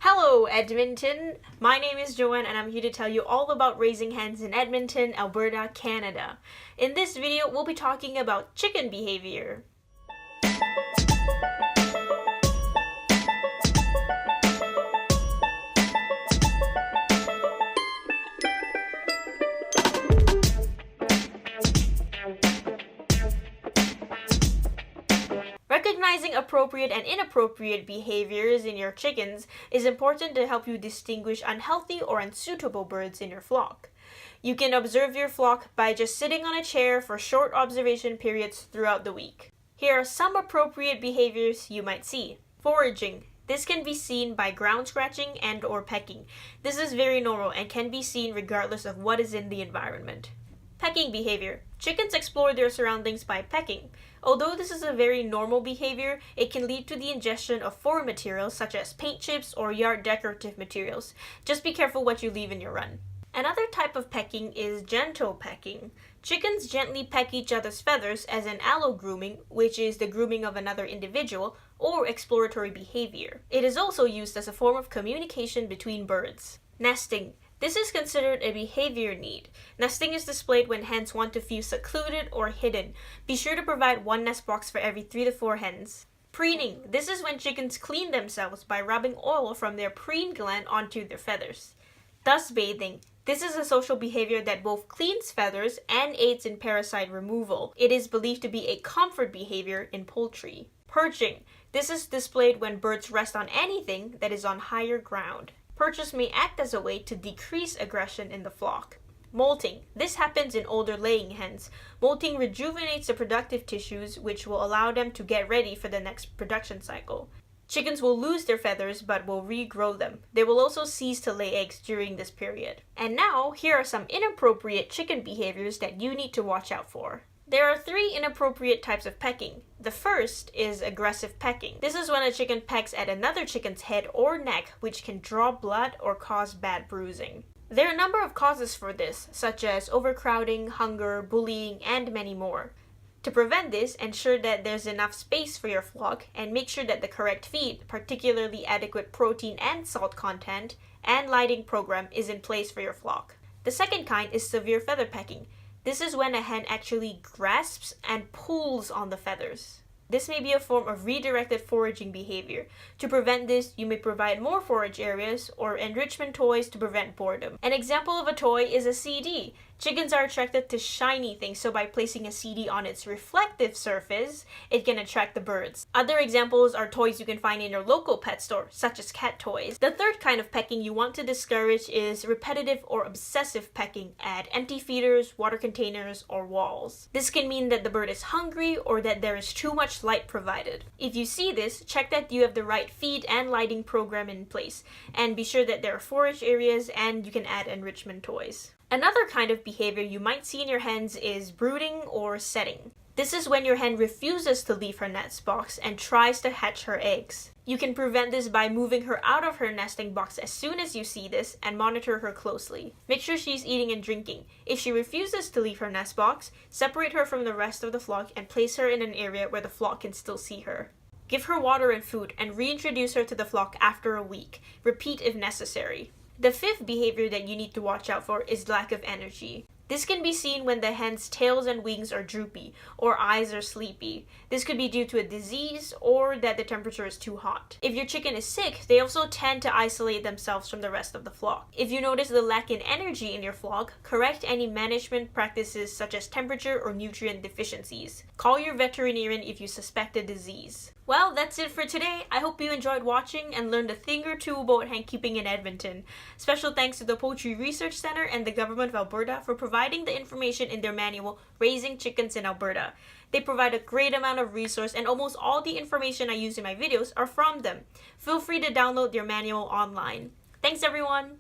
Hello, Edmonton! My name is Joanne and I'm here to tell you all about raising hens in Edmonton, Alberta, Canada. In this video, we'll be talking about chicken behavior. Recognizing appropriate and inappropriate behaviors in your chickens is important to help you distinguish unhealthy or unsuitable birds in your flock. You can observe your flock by just sitting on a chair for short observation periods throughout the week. Here are some appropriate behaviors you might see. Foraging. This can be seen by ground scratching and or pecking. This is very normal and can be seen regardless of what is in the environment. Pecking behavior. Chickens explore their surroundings by pecking. Although this is a very normal behavior, it can lead to the ingestion of foreign materials such as paint chips or yard decorative materials. Just be careful what you leave in your run. Another type of pecking is gentle pecking. Chickens gently peck each other's feathers as an allo-grooming, which is the grooming of another individual, or exploratory behavior. It is also used as a form of communication between birds. Nesting. This is considered a behavior need. Nesting is displayed when hens want to feel secluded or hidden. Be sure to provide one nest box for every 3 to 4 hens. Preening. This is when chickens clean themselves by rubbing oil from their preen gland onto their feathers. Dust bathing. This is a social behavior that both cleans feathers and aids in parasite removal. It is believed to be a comfort behavior in poultry. Perching. This is displayed when birds rest on anything that is on higher ground. Perches may act as a way to decrease aggression in the flock. Molting. This happens in older laying hens. Molting rejuvenates the productive tissues, which will allow them to get ready for the next production cycle. Chickens will lose their feathers but will regrow them. They will also cease to lay eggs during this period. And now, here are some inappropriate chicken behaviors that you need to watch out for. There are 3 inappropriate types of pecking. The first is aggressive pecking. This is when a chicken pecks at another chicken's head or neck, which can draw blood or cause bad bruising. There are a number of causes for this, such as overcrowding, hunger, bullying, and many more. To prevent this, ensure that there's enough space for your flock and make sure that the correct feed, particularly adequate protein and salt content, and lighting program is in place for your flock. The second kind is severe feather pecking. This is when a hen actually grasps and pulls on the feathers. This may be a form of redirected foraging behavior. To prevent this, you may provide more forage areas or enrichment toys to prevent boredom. An example of a toy is a CD. Chickens are attracted to shiny things, so by placing a CD on its reflective surface, it can attract the birds. Other examples are toys you can find in your local pet store, such as cat toys. The third kind of pecking you want to discourage is repetitive or obsessive pecking at empty feeders, water containers, or walls. This can mean that the bird is hungry or that there is too much light provided. If you see this, check that you have the right feed and lighting program in place, and be sure that there are forage areas and you can add enrichment toys. Another kind of behavior you might see in your hens is brooding or setting. This is when your hen refuses to leave her nest box and tries to hatch her eggs. You can prevent this by moving her out of her nesting box as soon as you see this and monitor her closely. Make sure she's eating and drinking. If she refuses to leave her nest box, separate her from the rest of the flock and place her in an area where the flock can still see her. Give her water and food and reintroduce her to the flock after a week. Repeat if necessary. The fifth behavior that you need to watch out for is lack of energy. This can be seen when the hen's tails and wings are droopy or eyes are sleepy. This could be due to a disease or that the temperature is too hot. If your chicken is sick, they also tend to isolate themselves from the rest of the flock. If you notice the lack in energy in your flock, correct any management practices such as temperature or nutrient deficiencies. Call your veterinarian if you suspect a disease. Well, that's it for today. I hope you enjoyed watching and learned a thing or two about hen keeping in Edmonton. Special thanks to the Poultry Research Center and the Government of Alberta for providing the information in their manual, Raising Chickens in Alberta. They provide a great amount of resource and almost all the information I use in my videos are from them. Feel free to download their manual online. Thanks everyone!